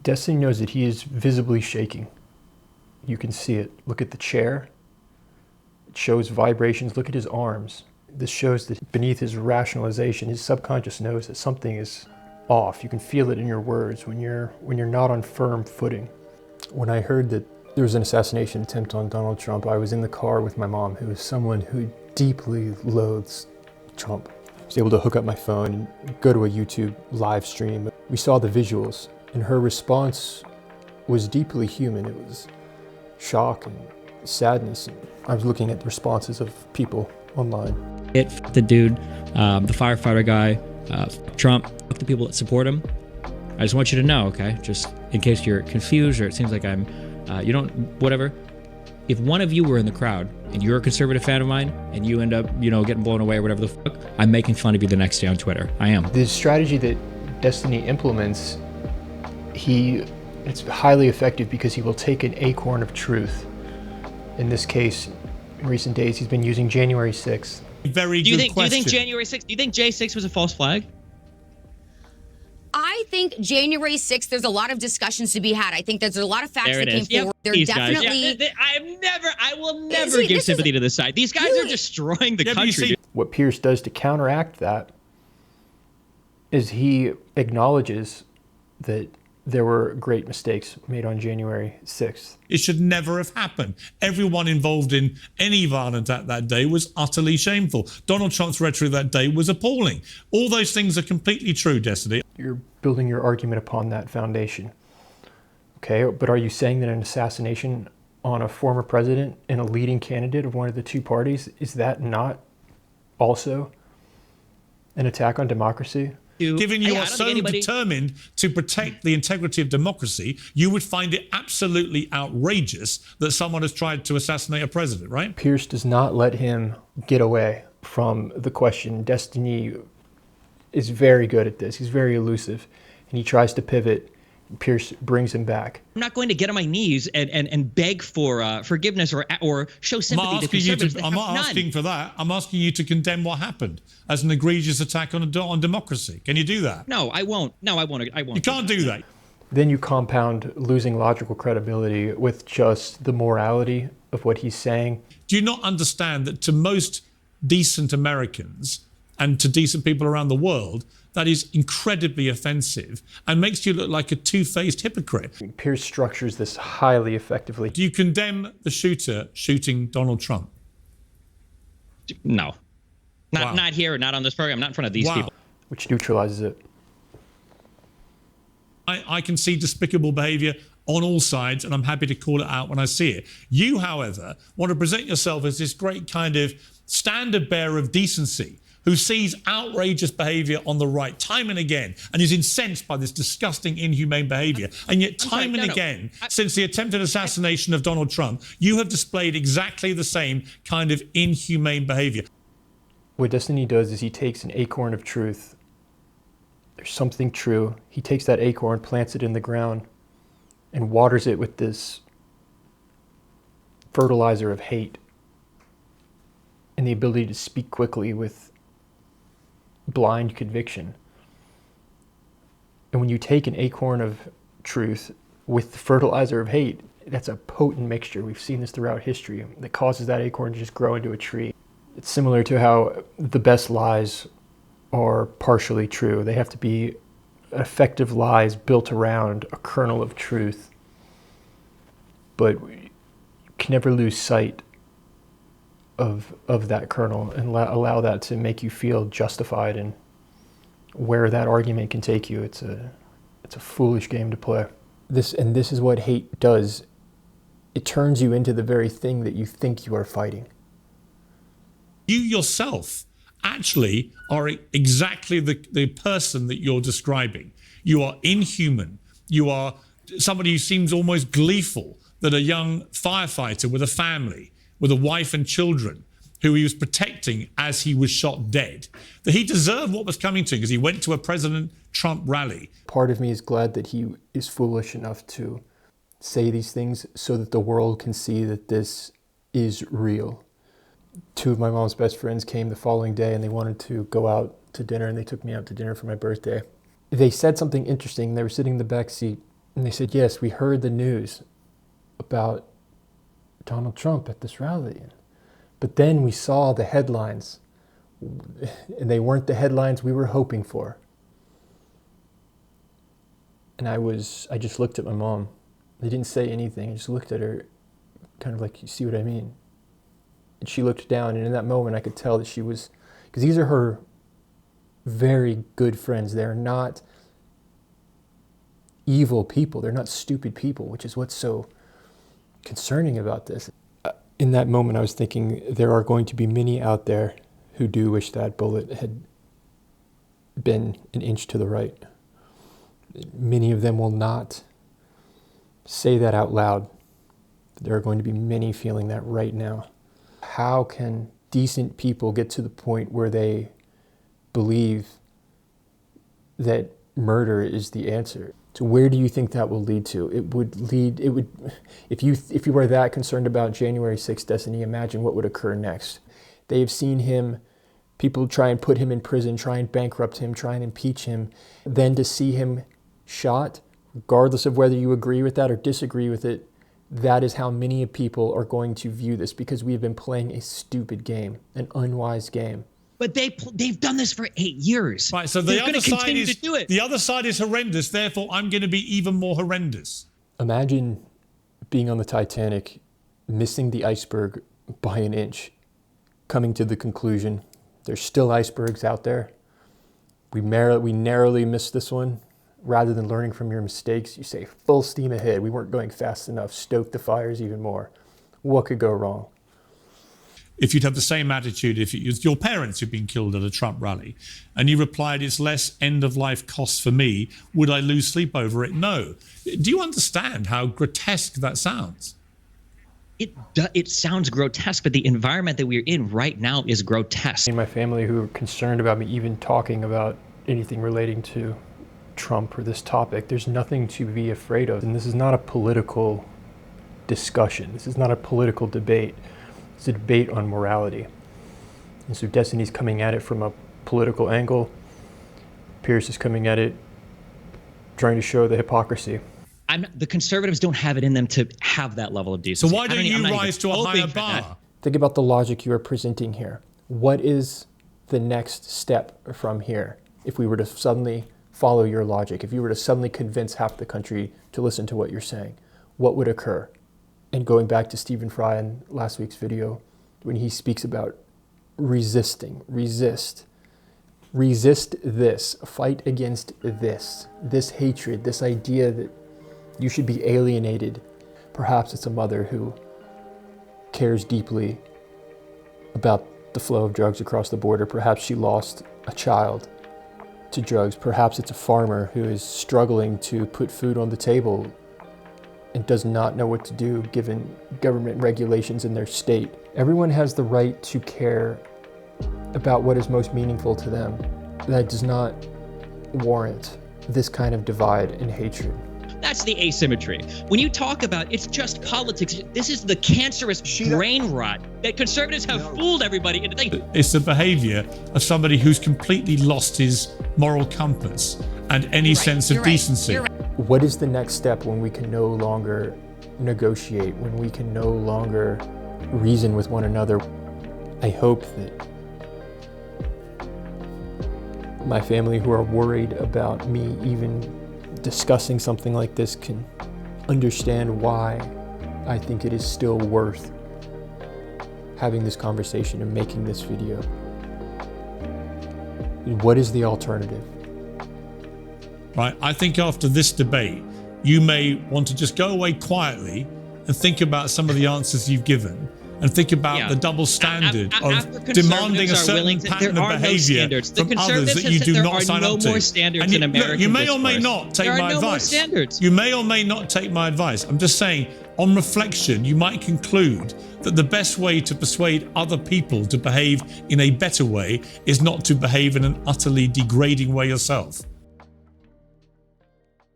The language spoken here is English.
Destiny knows that he is visibly shaking. You can see it. Look at the chair. It shows vibrations. Look at his arms. This shows that beneath his rationalization, his subconscious knows that something is off. You can feel it in your words when you're not on firm footing. When I heard that there was an assassination attempt on Donald Trump, I was in the car with my mom, who is someone who deeply loathes Trump. I was able to hook up my phone and go to a YouTube live stream. We saw the visuals, and her response was deeply human. It was shock and sadness. And I was looking at the responses of people online. The dude, the firefighter guy, Trump, the people that support him. I just want you to know, okay, just in case you're confused or it seems like I'm, you don't, whatever. If one of you were in the crowd and you're a conservative fan of mine and you end up, getting blown away or whatever the fuck, I'm making fun of you the next day on Twitter. I am. The strategy that Destiny implements, it's highly effective because he will take an acorn of truth. In this case, in recent days, he's been using January 6th. Very good question. Do you think January 6th, do you think J6 was a false flag? I think January 6th, there's a lot of discussions to be had. I think there's a lot of facts that came forward. They're definitely... I will never give sympathy to this side. These guys are destroying the country. What Piers does to counteract that is he acknowledges that there were great mistakes made on January 6th. It should never have happened. Everyone involved in any violence at that day was utterly shameful. Donald Trump's rhetoric that day was appalling. All those things are completely true, Destiny. You're building your argument upon that foundation. Okay, but are you saying that an assassination on a former president and a leading candidate of one of the two parties, is that not also an attack on democracy? Given you are so determined to protect the integrity of democracy, you would find it absolutely outrageous that someone has tried to assassinate a president, right? Piers does not let him get away from the question. Destiny is very good at this. He's very elusive, and he tries to pivot. Piers brings him back. I'm not going to get on my knees and beg for forgiveness or show sympathy to conservatives. I'm not asking for that. I'm asking you to condemn what happened as an egregious attack on democracy. Can you do that? No, I won't. No, I won't. You can't do that. Then you compound losing logical credibility with just the morality of what he's saying. Do you not understand that to most decent Americans and to decent people around the world, that is incredibly offensive and makes you look like a two-faced hypocrite? Piers structures this highly effectively. Do you condemn the shooter shooting Donald Trump? No. Not here, not on this program, not in front of these people. Which neutralizes it. I can see despicable behavior on all sides, and I'm happy to call it out when I see it. You, however, want to present yourself as this great kind of standard bearer of decency, who sees outrageous behavior on the right time and again and is incensed by this disgusting, inhumane behavior. And yet time and again, since the attempted assassination of Donald Trump, you have displayed exactly the same kind of inhumane behavior. What Destiny does is he takes an acorn of truth. There's something true. He takes that acorn, plants it in the ground, and waters it with this fertilizer of hate and the ability to speak quickly with blind conviction. And when you take an acorn of truth with the fertilizer of hate, that's a potent mixture. We've seen this throughout history that causes that acorn to just grow into a tree. It's similar to how the best lies are partially true. They have to be effective lies built around a kernel of truth. But you can never lose sight of that kernel and allow that to make you feel justified in where that argument can take you. It's a foolish game to play. This is what hate does. It turns you into the very thing that you think you are fighting. You yourself actually are exactly the person that you're describing. You are inhuman. You are somebody who seems almost gleeful that a young firefighter with a family, with a wife and children, who he was protecting as he was shot dead, that he deserved what was coming to him because he went to a President Trump rally. Part of me is glad that he is foolish enough to say these things so that the world can see that this is real. Two of my mom's best friends came the following day and they wanted to go out to dinner, and they took me out to dinner for my birthday. They said something interesting. They were sitting in the back seat And they said, yes, we heard the news about Donald Trump at this rally. But then we saw the headlines, and they weren't the headlines we were hoping for. And I just looked at my mom. I didn't say anything. I just looked at her, kind of like, you see what I mean? And she looked down, and in that moment I could tell that she was, because these are her very good friends. They're not evil people. They're not stupid people, which is what's so concerning about this. In that moment, I was thinking there are going to be many out there who do wish that bullet had been an inch to the right. Many of them will not say that out loud. There are going to be many feeling that right now. How can decent people get to the point where they believe that murder is the answer? So where do you think that will lead to? If you were that concerned about January 6th, Destiny, imagine what would occur next. They have seen him, people try and put him in prison, try and bankrupt him, try and impeach him. Then to see him shot, regardless of whether you agree with that or disagree with it, that is how many people are going to view this, because we have been playing a stupid game, an unwise game. But they've done this for 8 years. Right, so the other side is, the other side is horrendous, therefore I'm going to be even more horrendous. Imagine being on the Titanic, missing the iceberg by an inch, coming to the conclusion there's still icebergs out there. We narrowly missed this one. Rather than learning from your mistakes, you say full steam ahead. We weren't going fast enough. Stoke the fires even more. What could go wrong? If you'd have the same attitude if it was your parents who'd been killed at a Trump rally, and you replied, it's less end-of-life costs for me, would I lose sleep over it? No. Do you understand how grotesque that sounds? It sounds grotesque, but the environment that we're in right now is grotesque. In my family who are concerned about me even talking about anything relating to Trump or this topic, there's nothing to be afraid of. And this is not a political discussion. This is not a political debate. It's a debate on morality. And so Destiny's coming at it from a political angle. Piers is coming at it trying to show the hypocrisy. The conservatives don't have it in them to have that level of decency. So why don't you rise to a higher bar? Think about the logic you are presenting here. What is the next step from here? If we were to suddenly follow your logic, if you were to suddenly convince half the country to listen to what you're saying, what would occur? And going back to Stephen Fry in last week's video, when he speaks about resisting, resist this, fight against this hatred, this idea that you should be alienated. Perhaps it's a mother who cares deeply about the flow of drugs across the border. Perhaps she lost a child to drugs. Perhaps it's a farmer who is struggling to put food on the table and does not know what to do given government regulations in their state. Everyone has the right to care about what is most meaningful to them. That does not warrant this kind of divide and hatred. That's the asymmetry. When you talk about it's just politics, this is the cancerous brain rot that conservatives have fooled everybody into thinking. It's the behavior of somebody who's completely lost his moral compass and any sense of decency. What is the next step when we can no longer negotiate, when we can no longer reason with one another? I hope that my family who are worried about me even discussing something like this can understand why I think it is still worth having this conversation and making this video. What is the alternative? Right, I think after this debate, you may want to just go away quietly and think about some of the answers you've given and think about the double standard of demanding a certain pattern of behavior from others that you do not sign up to. And you may or may not take my advice. You may or may not take my advice. I'm just saying, on reflection, you might conclude that the best way to persuade other people to behave in a better way is not to behave in an utterly degrading way yourself.